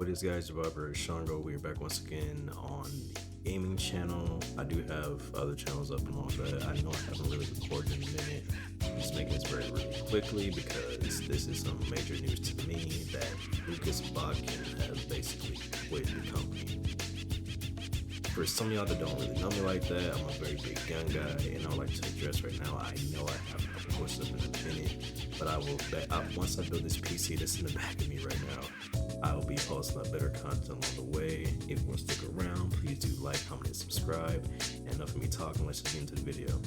What is guys, your barber Shango. We're back once again on the gaming channel. I do have other channels up and all that. I know I haven't really recorded in a minute. I'm just making this really quickly because this is some major news to me that Botkin has basically quit the company. For some of y'all that don't really know me like that, I'm a very big gun guy, and I would like to address right now. I know I have a course up in a minute, but I will bet once I build this PC that's in the back of me right now, I will be posting up better content along the way. If you want to stick around, please do like, comment, and subscribe. And enough of me talking, let's just get into the video.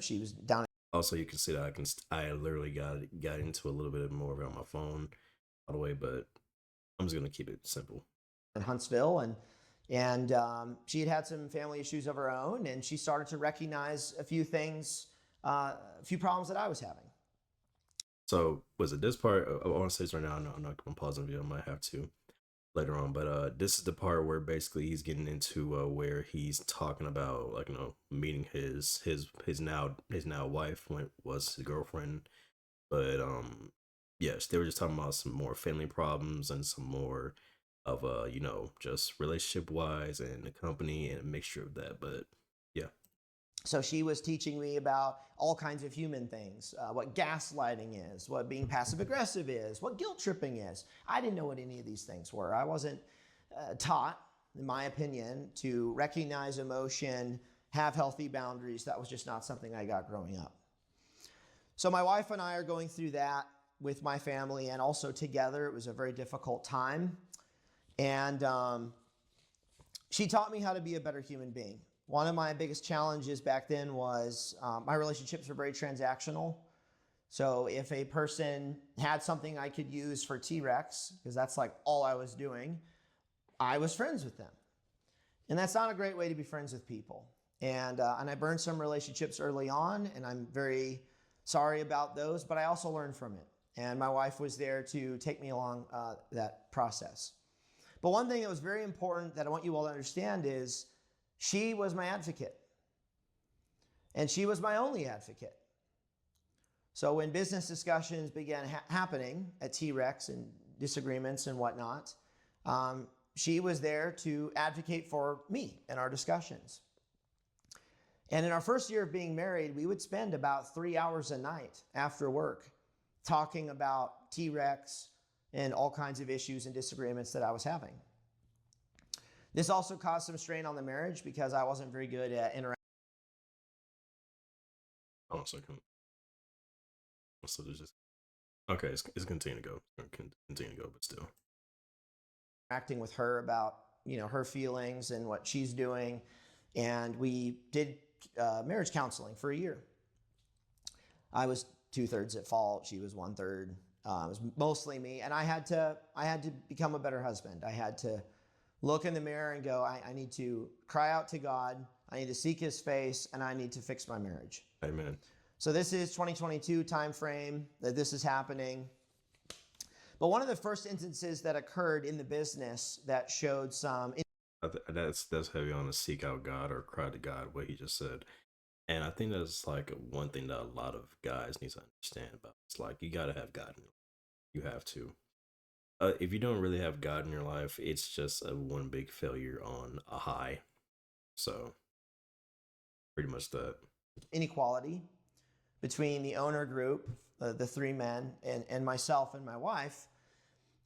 She was down. Also, you can see that I literally got into a little bit more of it on my phone all the way, but I'm just gonna keep it simple. In Huntsville, and she had some family issues of her own, and she started to recognize a few things, a few problems that I was having. So was it this part? I want to say this right now. I'm not gonna pause the video. I might have to later on, but this is the part where basically he's getting into where he's talking about, like, you know, meeting his now wife was his girlfriend, but yes, they were just talking about some more family problems and some more of you know, just relationship wise and the company and a mixture of that. But yeah. So she was teaching me about all kinds of human things, what gaslighting is, what being passive aggressive is, what guilt tripping is. I didn't know what any of these things were. I wasn't taught, in my opinion, to recognize emotion, have healthy boundaries. That was just not something I got growing up. So my wife and I are going through that with my family and also together. It was a very difficult time. And she taught me how to be a better human being. One of my biggest challenges back then was my relationships were very transactional. So if a person had something I could use for Trex, because that's like all I was doing, I was friends with them. And that's not a great way to be friends with people. And I burned some relationships early on, and I'm very sorry about those, but I also learned from it. And my wife was there to take me along that process. But one thing that was very important that I want you all to understand is she was my advocate. And she was my only advocate. So when business discussions began happening at Trex and disagreements and whatnot, she was there to advocate for me in our discussions. And in our first year of being married, we would spend about 3 hours a night after work talking about Trex and all kinds of issues and disagreements that I was having. This also caused some strain on the marriage because I wasn't very good at interacting. Hold on a second. So there's just okay. It's continue to go. Continue to go, but still Interacting with her about, you know, her feelings and what she's doing, and we did marriage counseling for a year. I was 2/3 at fault. She was 1/3. It was mostly me, and I had to become a better husband. I had to look in the mirror and go, I need to cry out to God. I need to seek his face, and I need to fix my marriage. amen. So this is 2022 time frame that this is happening. But one of the first instances that occurred in the business that showed some... That's heavy on the seek out God or cry to God, what he just said. And I think that's like one thing that a lot of guys need to understand about. It's like, you got to have God in your life. You have to. If you don't really have God in your life, it's just a one big failure on a high. So, pretty much that. Inequality between the owner group, the three men, and myself and my wife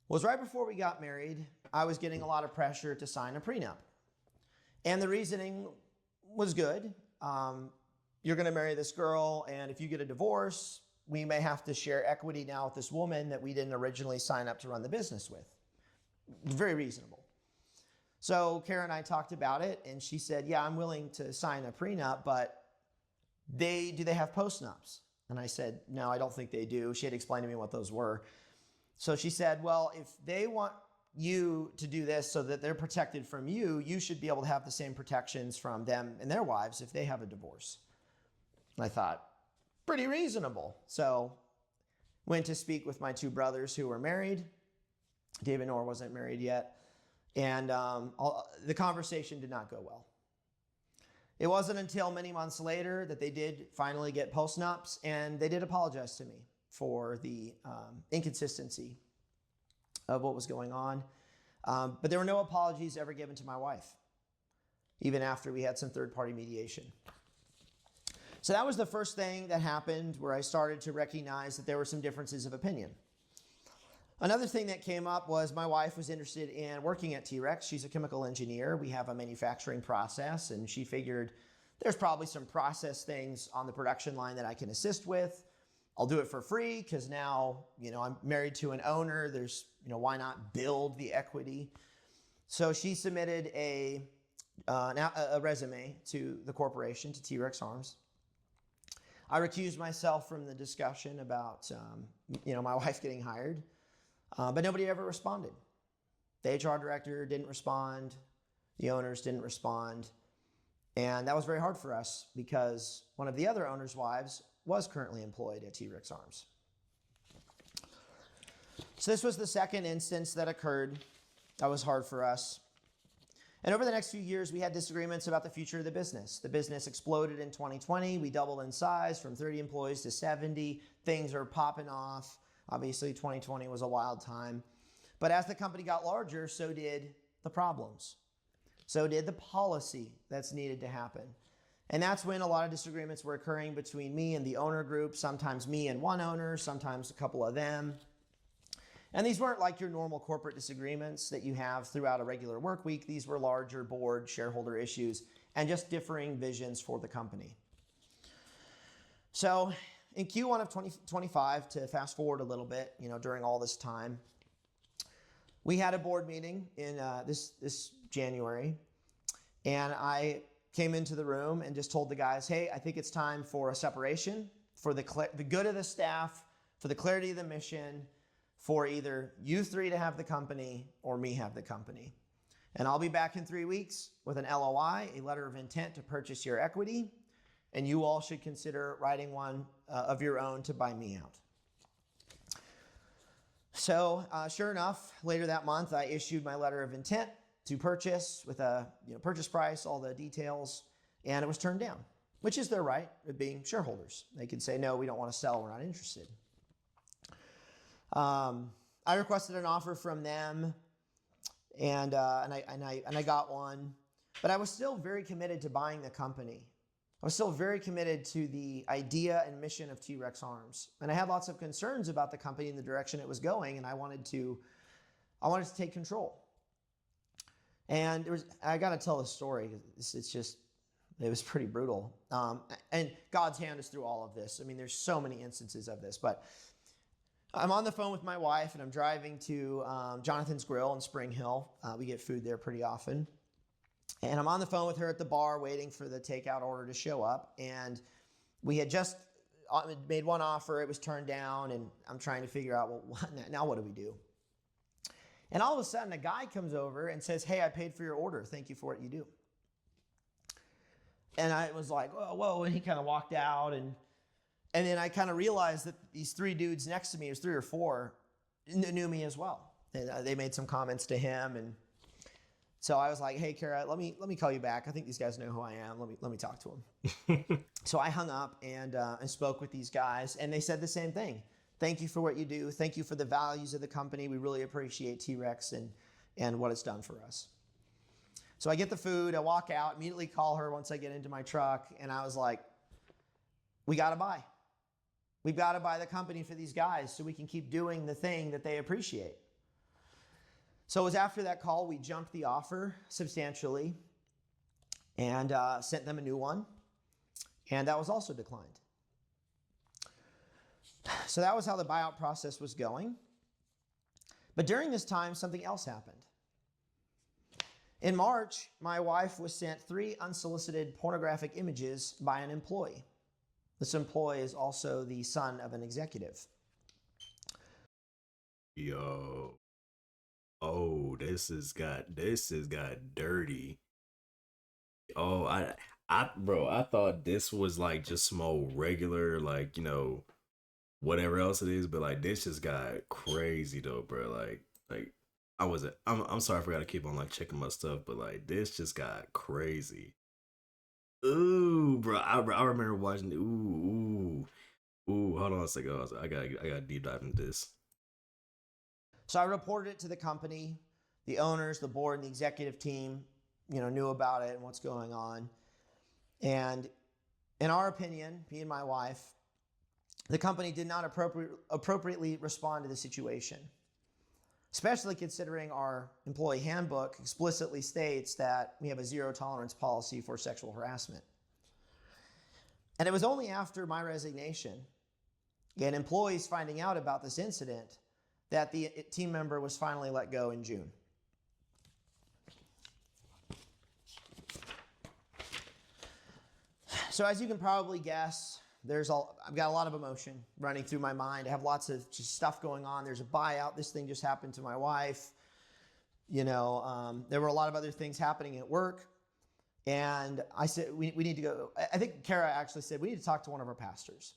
was right before we got married. I was getting a lot of pressure to sign a prenup. And the reasoning was good. You're going to marry this girl, and if you get a divorce, we may have to share equity now with this woman that we didn't originally sign up to run the business with. Very reasonable. So Kara and I talked about it, and she said, yeah, I'm willing to sign a prenup, but do they have postnups? And I said, no, I don't think they do. She had explained to me what those were. So she said, well, if they want you to do this so that they're protected from you, you should be able to have the same protections from them and their wives if they have a divorce. And I thought, pretty reasonable. So went to speak with my two brothers who were married. David Noor wasn't married yet. And the conversation did not go well. It wasn't until many months later that they did finally get postnups, and they did apologize to me for the inconsistency of what was going on. But there were no apologies ever given to my wife, even after we had some third-party mediation. So that was the first thing that happened where I started to recognize that there were some differences of opinion. Another thing that came up was my wife was interested in working at Trex. She's a chemical engineer. We have a manufacturing process, and she figured there's probably some process things on the production line that I can assist with. I'll do it for free because now, I'm married to an owner. There's, why not build the equity? So she submitted a resume to the corporation, to Trex Arms. I recused myself from the discussion about, my wife getting hired, but nobody ever responded. The HR director didn't respond. The owners didn't respond. And that was very hard for us because one of the other owners' wives was currently employed at Trex Arms. So this was the second instance that occurred. That was hard for us. And over the next few years, we had disagreements about the future of the business. The business exploded in 2020. We doubled in size from 30 employees to 70. Things are popping off. Obviously, 2020 was a wild time. But as the company got larger, so did the problems. So did the policy that's needed to happen. And that's when a lot of disagreements were occurring between me and the owner group, sometimes me and one owner, sometimes a couple of them. And these weren't like your normal corporate disagreements that you have throughout a regular work week. These were larger board shareholder issues and just differing visions for the company. So in Q1 of 2025, to fast forward a little bit, during all this time, we had a board meeting in this January, and I came into the room and just told the guys, hey, I think it's time for a separation for the good of the staff, for the clarity of the mission, for either you three to have the company or me have the company. And I'll be back in 3 weeks with an LOI, a letter of intent to purchase your equity, and you all should consider writing one of your own to buy me out. So sure enough, later that month, I issued my letter of intent to purchase with a purchase price, all the details, and it was turned down, which is their right of being shareholders. They can say, no, we don't want to sell, we're not interested. I requested an offer from them, and I got one, but I was still very committed to buying the company. I was still very committed to the idea and mission of Trex Arms, and I had lots of concerns about the company and the direction it was going, and I wanted to take control. And I got to tell the story. It was pretty brutal. And God's hand is through all of this. I mean, there's so many instances of this, but I'm on the phone with my wife, and I'm driving to Jonathan's Grill in Spring Hill. We get food there pretty often. And I'm on the phone with her at the bar waiting for the takeout order to show up. And we had just made one offer. It was turned down, and I'm trying to figure out, now what do we do? And all of a sudden, a guy comes over and says, hey, I paid for your order. Thank you for what you do. And I was like, whoa. And he kind of walked out, and then I kind of realized that these three dudes next to me, there's 3 or 4, knew me as well. And they made some comments to him. And so I was like, hey, Kara, let me call you back. I think these guys know who I am. Let me talk to them. So I hung up and spoke with these guys, and they said the same thing. Thank you for what you do. Thank you for the values of the company. We really appreciate Trex and what it's done for us. So I get the food, I walk out, immediately call her once I get into my truck, and I was like, we got to buy. We've got to buy the company for these guys so we can keep doing the thing that they appreciate. So it was after that call, we jumped the offer substantially and sent them a new one, and that was also declined. So that was how the buyout process was going. But during this time, something else happened. In March, my wife was sent 3 unsolicited pornographic images by an employee. This employee is also the son of an executive. Yo. Oh, this has got dirty. Oh, I thought this was like just some old regular, like, whatever else it is, but like this just got crazy though, bro. Like I'm sorry, I forgot to keep on like checking my stuff, but like this just got crazy. Ooh, bro, I remember watching. Ooh. Hold on a second. I got deep dive into this. So I reported it to the company. The owners, the board, and the executive team, knew about it and what's going on. And in our opinion, me and my wife, the company did not appropriately respond to the situation, especially considering our employee handbook explicitly states that we have a zero tolerance policy for sexual harassment. And it was only after my resignation and employees finding out about this incident that the team member was finally let go in June. So as you can probably guess, I've got a lot of emotion running through my mind. I have lots of just stuff going on. There's a buyout. This thing just happened to my wife. There were a lot of other things happening at work. And I said, we need to go. I think Kara actually said, we need to talk to one of our pastors.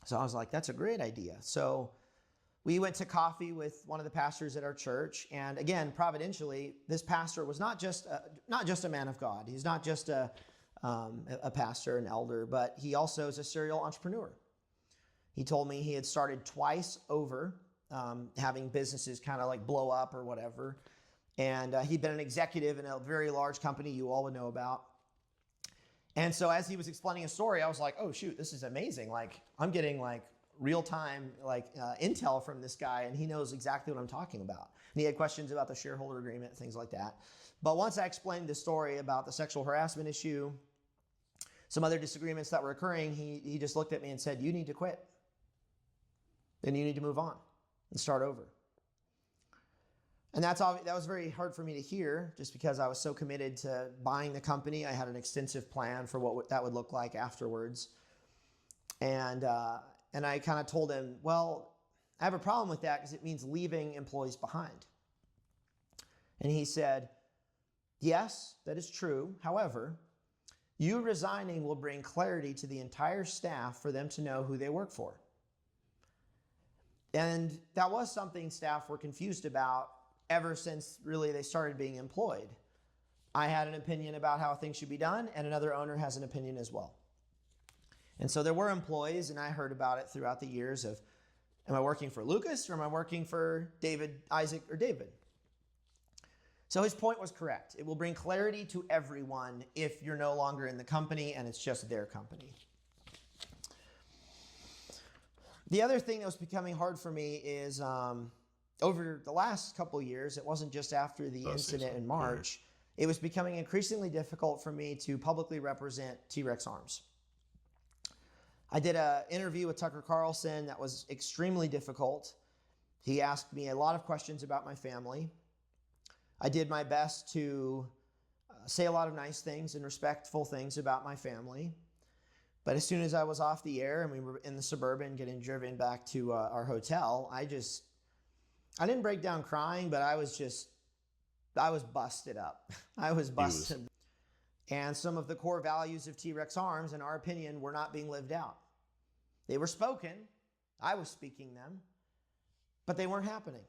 So I was like, that's a great idea. So we went to coffee with one of the pastors at our church. And again, providentially, this pastor was not just a man of God. He's not just a pastor, an elder, but he also is a serial entrepreneur. He told me he had started twice over, having businesses kind of like blow up or whatever. And he'd been an executive in a very large company you all would know about. And so as he was explaining his story, I was like, oh shoot, this is amazing. Like I'm getting like real-time intel from this guy, and he knows exactly what I'm talking about. And he had questions about the shareholder agreement, things like that. But once I explained the story about the sexual harassment issue, some other disagreements that were occurring, he just looked at me and said, you need to quit. Then you need to move on and start over. And that was very hard for me to hear, just because I was so committed to buying the company. I had an extensive plan for what that would look like afterwards. And I kind of told him, well, I have a problem with that because it means leaving employees behind. And he said, yes, that is true. However, you resigning will bring clarity to the entire staff for them to know who they work for. And that was something staff were confused about ever since really they started being employed. I had an opinion about how things should be done, and another owner has an opinion as well. And so there were employees, and I heard about it throughout the years of, am I working for Lucas or am I working for David, Isaac, or David? So his point was correct. It will bring clarity to everyone if you're no longer in the company and it's just their company. The other thing that was becoming hard for me is over the last couple of years, it wasn't just after the incident in March, it was becoming increasingly difficult for me to publicly represent Trex Arms. I did an interview with Tucker Carlson that was extremely difficult. He asked me a lot of questions about my family. I did my best to say a lot of nice things and respectful things about my family. But as soon as I was off the air and we were in the Suburban getting driven back to our hotel, I didn't break down crying, but I was busted up. I was busted. And some of the core values of Trex Arms, in our opinion, were not being lived out. They were spoken. I was speaking them, but they weren't happening.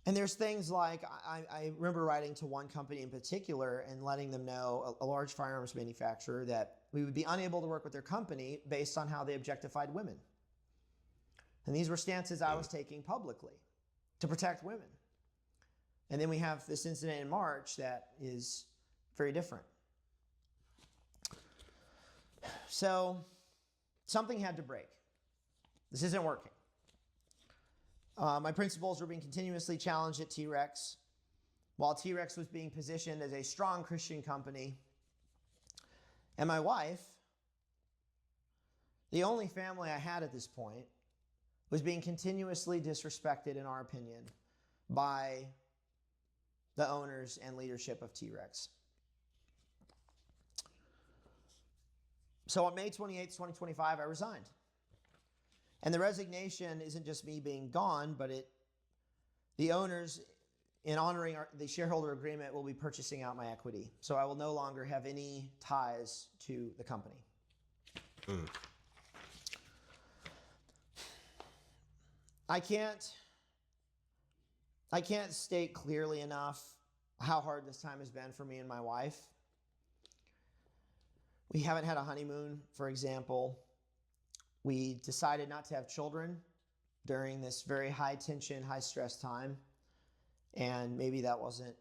And there's things like, I remember writing to one company in particular and letting them know, a large firearms manufacturer, that we would be unable to work with their company based on how they objectified women. And these were stances I was taking publicly to protect women. And then we have this incident in March that is very different. So something had to break. This isn't working. My principles were being continuously challenged at Trex, while Trex was being positioned as a strong Christian company. And my wife, the only family I had at this point, was being continuously disrespected, in our opinion, by the owners and leadership of Trex. So on May 28th, 2025, I resigned. And the resignation isn't just me being gone, but the owners, in honoring the shareholder agreement, will be purchasing out my equity. So I will no longer have any ties to the company. I can't state clearly enough how hard this time has been for me and my wife. We haven't had a honeymoon, for example. We decided not to have children during this very high tension, high stress time. And maybe that wasn't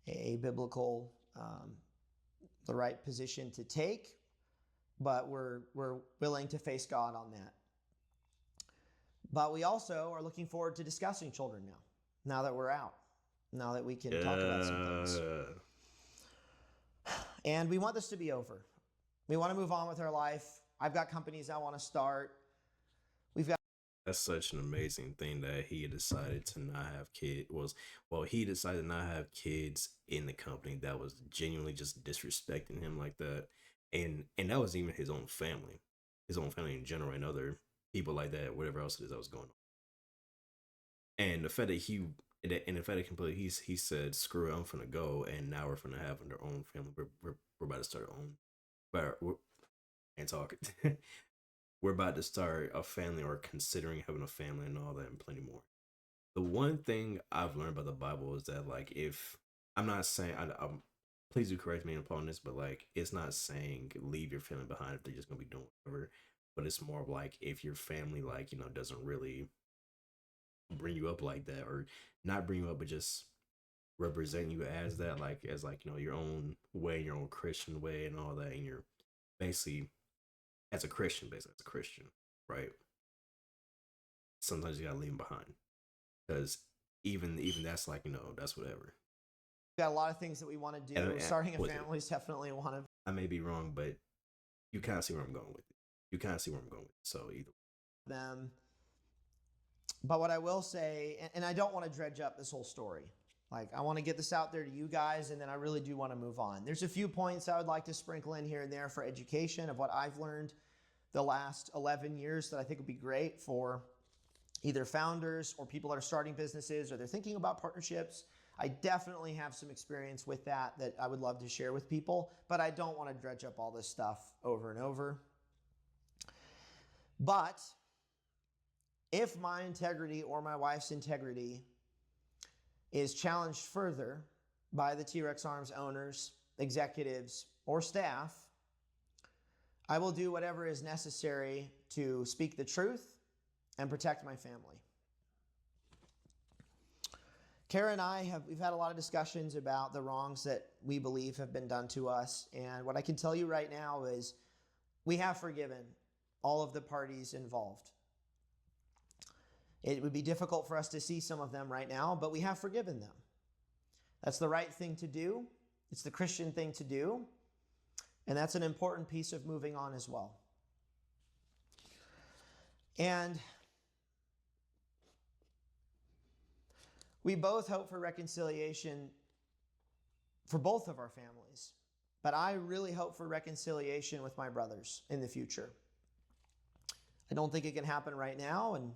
a biblical, the right position to take, but we're willing to face God on that. But we also are looking forward to discussing children now that we're out, now that we can talk about some things. And we want this to be over. We want to move on with our life. I've got companies I want to start. That's such an amazing thing that he decided to not have kids. He decided not to have kids in the company that was genuinely just disrespecting him like that, and that was even his own family in general, and other people like that, whatever else it is that was going on. And the fact that he said, "Screw it, I'm finna go," and now we're finna have our own family. We're about to start our own, but and talk. We're about to start a family, or considering having a family, and all that, and plenty more. The one thing I've learned about the Bible is that, like, if I'm not saying, please do correct me upon this, but like, it's not saying leave your family behind if they're just gonna be doing whatever. But it's more of like, if your family, like, doesn't really bring you up like that, or not bring you up, but just represent you as that, like, as like, your own way, your own Christian way, and all that, and you're basically as a Christian, right? Sometimes you gotta leave them behind, because even that's like, that's whatever. We've got a lot of things that we want to do. And starting a family is definitely one of. I may be wrong, but you kind of see where I'm going with it. So either them. But what I will say, and I don't want to dredge up this whole story. Like, I want to get this out there to you guys, and then I really do want to move on. There's a few points I would like to sprinkle in here and there for education of what I've learned the last 11 years that I think would be great for either founders or people that are starting businesses, or they're thinking about partnerships. I definitely have some experience with that I would love to share with people, but I don't want to dredge up all this stuff over and over. But if my integrity or my wife's integrity is challenged further by the Trex Arms owners, executives, or staff, I will do whatever is necessary to speak the truth and protect my family. Kara and I we've had a lot of discussions about the wrongs that we believe have been done to us. And what I can tell you right now is we have forgiven all of the parties involved. It would be difficult for us to see some of them right now, but we have forgiven them. That's the right thing to do. It's the Christian thing to do. And that's an important piece of moving on as well. And we both hope for reconciliation for both of our families. But I really hope for reconciliation with my brothers in the future. I don't think it can happen right now, and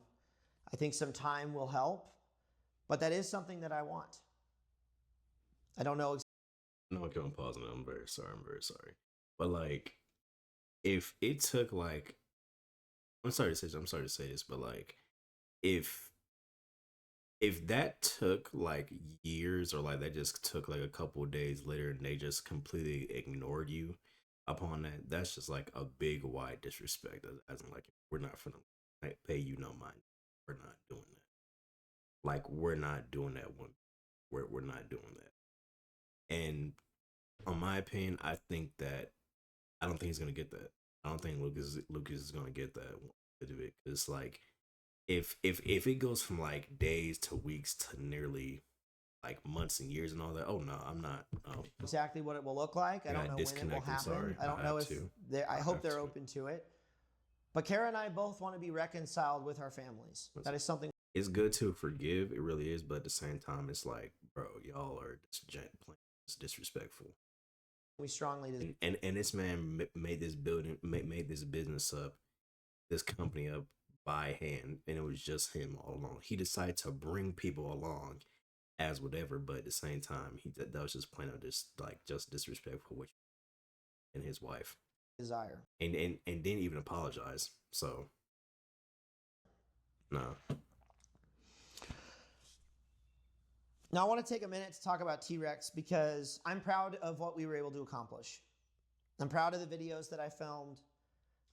I think some time will help. But that is something that I want. I don't know. No, I'm pausing. I'm very sorry. But like, if it took like, I'm sorry to say this, but like, if that took like years, or like that just took like a couple of days later, and they just completely ignored you upon that, that's just like a big wide disrespect. As in, like, we're not gonna pay you no mind. We're not doing that. Like, we're not doing that one. We're not doing that. And on my opinion, I don't think he's gonna get that. I don't think Lucas is gonna get that bit of it. It's like, if it goes from like days to weeks to nearly like months and years and all that, oh no, I'm not. Exactly what it will look like. I don't know when it will happen. Sorry. I don't know if I hope they're open to it. But Kara and I both want to be reconciled with our families. That is something. It's good to forgive. It really is. But at the same time, it's like, bro, y'all are just disrespectful. We strongly and this man made this business up, this company up by hand, and it was just him all along. He decided to bring people along as whatever, but at the same time, that was just plain out just disrespectful with you and his wife. Desire. And didn't even apologize. So no. Now I want to take a minute to talk about Trex, because I'm proud of what we were able to accomplish. I'm proud of the videos that I filmed.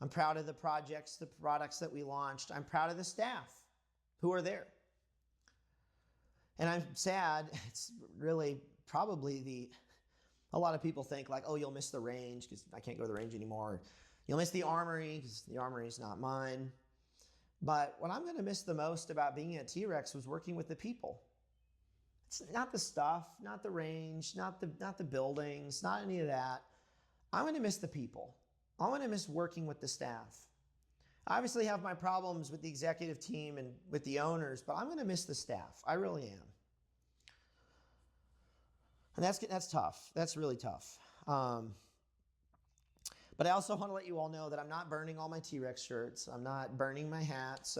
I'm proud of the projects, the products that we launched. I'm proud of the staff who are there. And I'm sad, it's really probably a lot of people think like, oh, you'll miss the range because I can't go to the range anymore. You'll miss the armory because the armory is not mine. But what I'm going to miss the most about being at Trex was working with the people. It's not the stuff, not the range, not the buildings, not any of that. I'm going to miss the people. I'm going to miss working with the staff. I obviously have my problems with the executive team and with the owners, but I'm going to miss the staff. I really am. And that's tough. That's really tough. But I also want to let you all know that I'm not burning all my Trex shirts. I'm not burning my hats.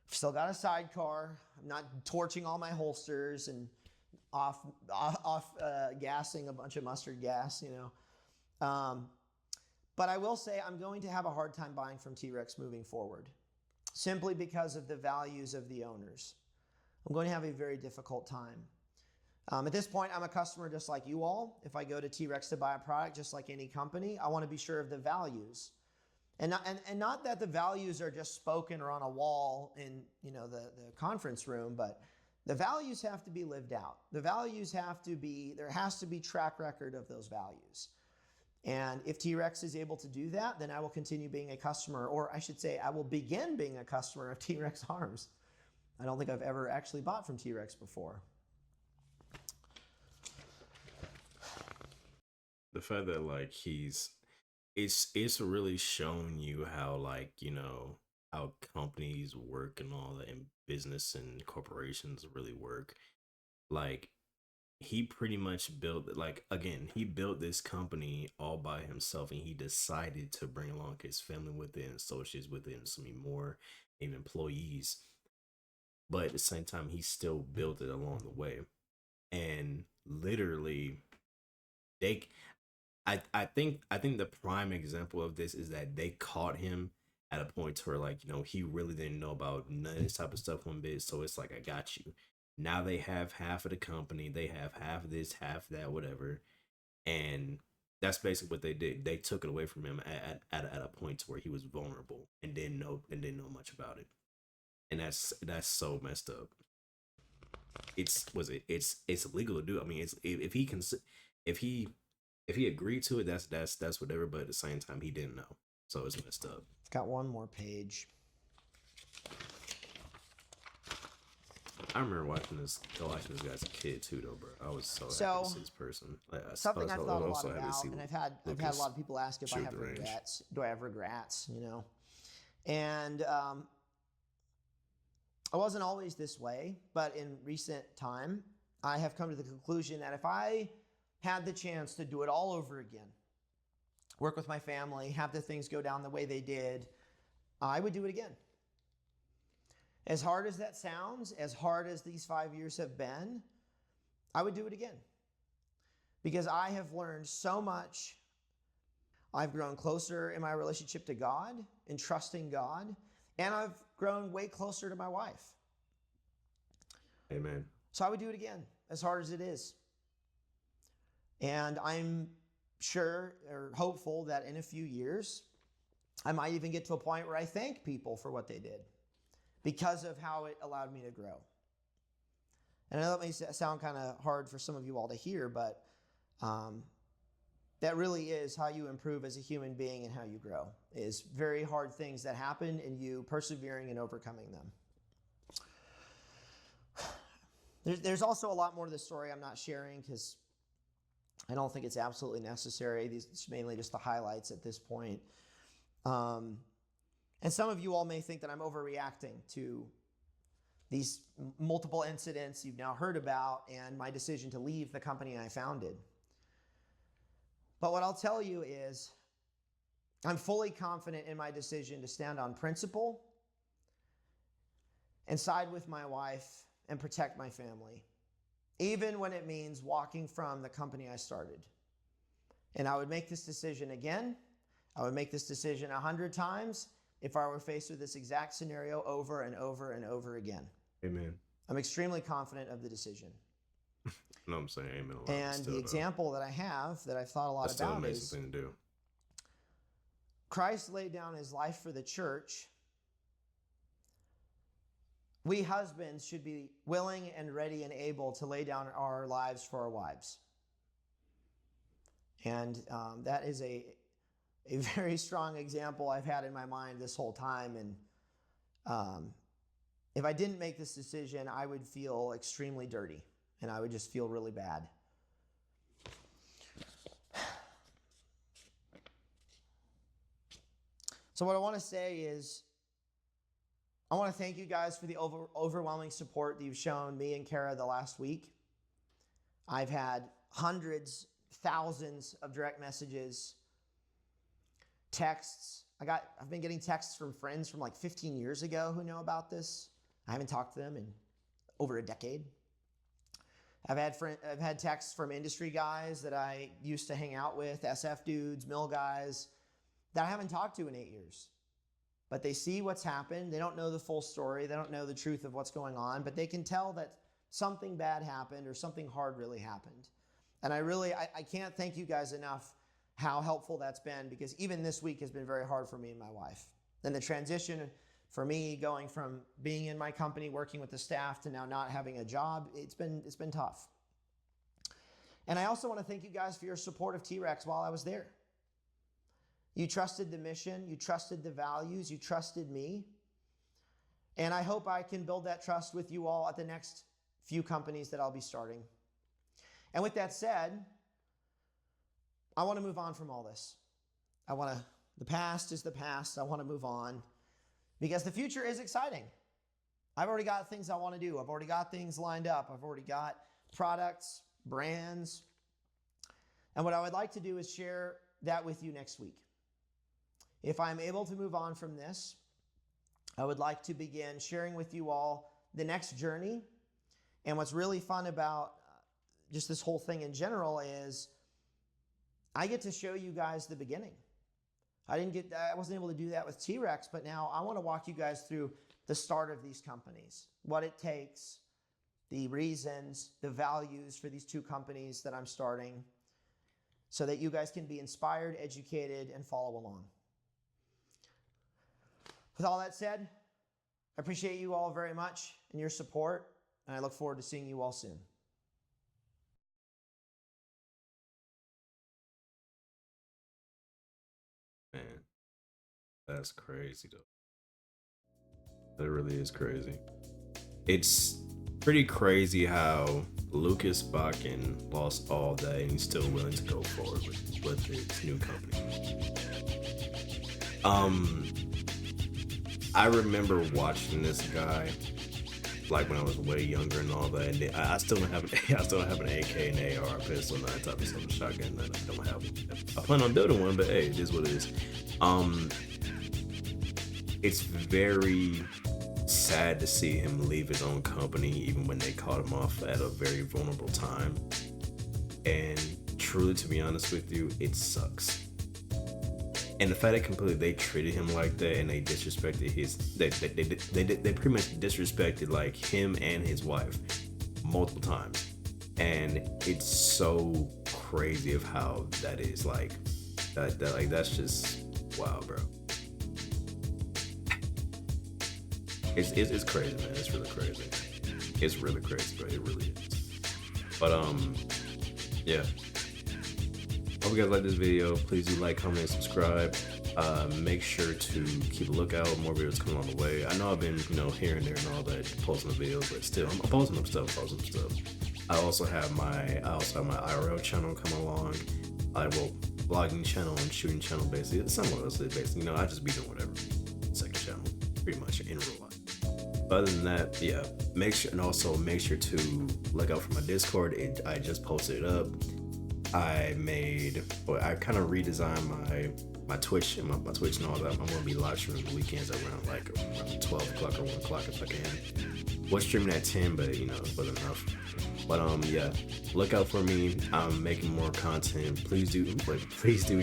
Still got a sidecar. I'm not torching all my holsters and off gassing a bunch of mustard gas, you know. But I will say I'm going to have a hard time buying from Trex moving forward, simply because of the values of the owners. I'm going to have a very difficult time. At this point, I'm a customer just like you all. If I go to Trex to buy a product, just like any company, I want to be sure of the values. And not that the values are just spoken or on a wall in the conference room, but the values have to be lived out. The values there has to be track record of those values. And if Trex is able to do that, then I will continue being a customer, or I should say I will begin being a customer of Trex Arms. I don't think I've ever actually bought from Trex before. The fact that like it's really showing you how how companies work and all that, and business and corporations really work. Like he pretty much built he built this company all by himself, and he decided to bring along his family with it and associates with it and so many more, even employees. But at the same time, he still built it along the way. And literally I think the prime example of this is that they caught him at a point where he really didn't know about none of this type of stuff one bit. So it's like, I got you. Now they have half of the company, they have half of this, half that, whatever. And that's basically what they did. They took it away from him at a point where he was vulnerable and didn't know much about it. And that's so messed up. It's illegal to do. I mean, if he agreed to it, that's whatever. But at the same time, he didn't know, so it's messed up. Got one more page. I remember watching this guy as a kid too, though, bro. I was so happy to see this person. Something I've thought a lot about, and I've had a lot of people ask if I have regrets. Do I have regrets? And I wasn't always this way, but in recent time, I have come to the conclusion that if I had the chance to do it all over again, work with my family, have the things go down the way they did, I would do it again. As hard as that sounds, as hard as these 5 years have been, I would do it again. Because I have learned so much. I've grown closer in my relationship to God, in trusting God, and I've grown way closer to my wife. Amen. So I would do it again, as hard as it is. And I'm sure or hopeful that in a few years, I might even get to a point where I thank people for what they did because of how it allowed me to grow. And I know that may sound kind of hard for some of you all to hear, but that really is how you improve as a human being and how you grow, is very hard things that happen and you persevering and overcoming them. There's also a lot more to the story I'm not sharing because I don't think it's absolutely necessary. These are mainly just the highlights at this point. And some of you all may think that I'm overreacting to these multiple incidents you've now heard about and my decision to leave the company I founded. But what I'll tell you is I'm fully confident in my decision to stand on principle and side with my wife and protect my family, even when it means walking from the company I started. And I would make this decision again. I would make this decision 100 times if I were faced with this exact scenario over and over and over again. Amen. I'm extremely confident of the decision. No, I'm saying amen a lot. And the example that I have that I've thought a lot about is thing to do. Christ laid down his life for the church, we husbands should be willing and ready and able to lay down our lives for our wives. And that is a very strong example I've had in my mind this whole time. And if I didn't make this decision, I would feel extremely dirty, and I would just feel really bad. So what I want to say is, I want to thank you guys for the overwhelming support that you've shown me and Kara the last week. I've had hundreds, thousands of direct messages, texts. I've been getting texts from friends from like 15 years ago who know about this. I haven't talked to them in over a decade. I've had texts from industry guys that I used to hang out with, SF dudes, mill guys, that I haven't talked to in 8 years. But they see what's happened. They don't know the full story. They don't know the truth of what's going on, but they can tell that something bad happened or something hard really happened. And I can't thank you guys enough how helpful that's been, because even this week has been very hard for me and my wife. And the transition for me going from being in my company, working with the staff, to now not having a job, it's been tough. And I also want to thank you guys for your support of Trex while I was there. You trusted the mission, you trusted the values, you trusted me. And I hope I can build that trust with you all at the next few companies that I'll be starting. And with that said, I want to move on from all this. The past is the past. I want to move on because the future is exciting. I've already got things I want to do. I've already got things lined up. I've already got products, brands. And what I would like to do is share that with you next week. If I'm able to move on from this, I would like to begin sharing with you all the next journey. And what's really fun about just this whole thing in general is I get to show you guys the beginning. I wasn't able to do that with Trex, but now I want to walk you guys through the start of these companies, what it takes, the reasons, the values for these two companies that I'm starting, so that you guys can be inspired, educated, and follow along. With all that said, I appreciate you all very much and your support, and I look forward to seeing you all soon. Man, that's crazy though. That really is crazy. It's pretty crazy how Lucas Botkin lost all that and he's still willing to go forward with his new company. I remember watching this guy like when I was way younger and all that. And I still don't have an AK, an AR, a pistol, and that type of stuff, a shotgun that I don't have. I plan on building one, but hey, it is what it is. It's very sad to see him leave his own company, even when they caught him off at a very vulnerable time. And truly, to be honest with you, it sucks. And the fact that they treated him like that, and they disrespected they pretty much disrespected like him and his wife multiple times. And it's so crazy of how that is like that's just wow, bro. It's crazy, man. It's really crazy. It's really crazy, bro. It really is. But yeah. Hope you guys like this video. Please do like, comment, and subscribe. Make sure to keep a lookout. More videos coming on the way. I know I've been, here and there and all that, posting the videos, but still, I'm posting some stuff. I also have my IRL channel coming along. Vlogging channel and shooting channel, basically. It's somewhat else, basically. I just be doing whatever. Second channel, pretty much in real life. Other than that, yeah. Make sure to look out for my Discord. I just posted it up. I kind of redesigned my Twitch and my Twitch and all that. I'm gonna be live streaming the weekends around 12 o'clock or 1 o'clock if I can. Was streaming at 10, but it wasn't enough. But yeah, look out for me. I'm making more content. Please do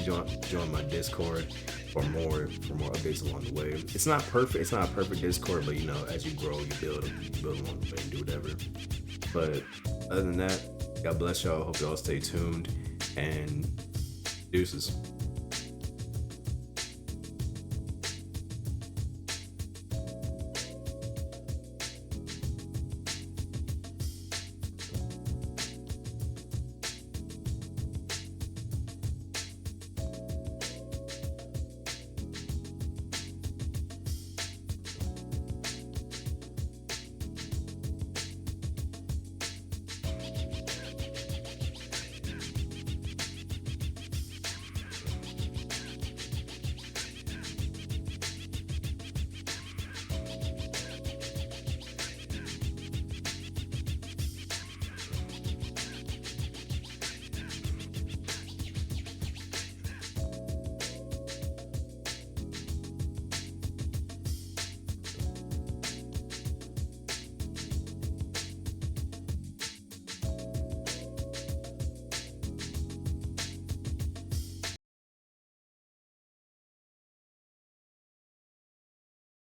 join my Discord for more updates along the way. It's not perfect. It's not a perfect Discord, but as you grow, you build along the way and do whatever. But other than that, God bless y'all. Hope y'all stay tuned, and deuces.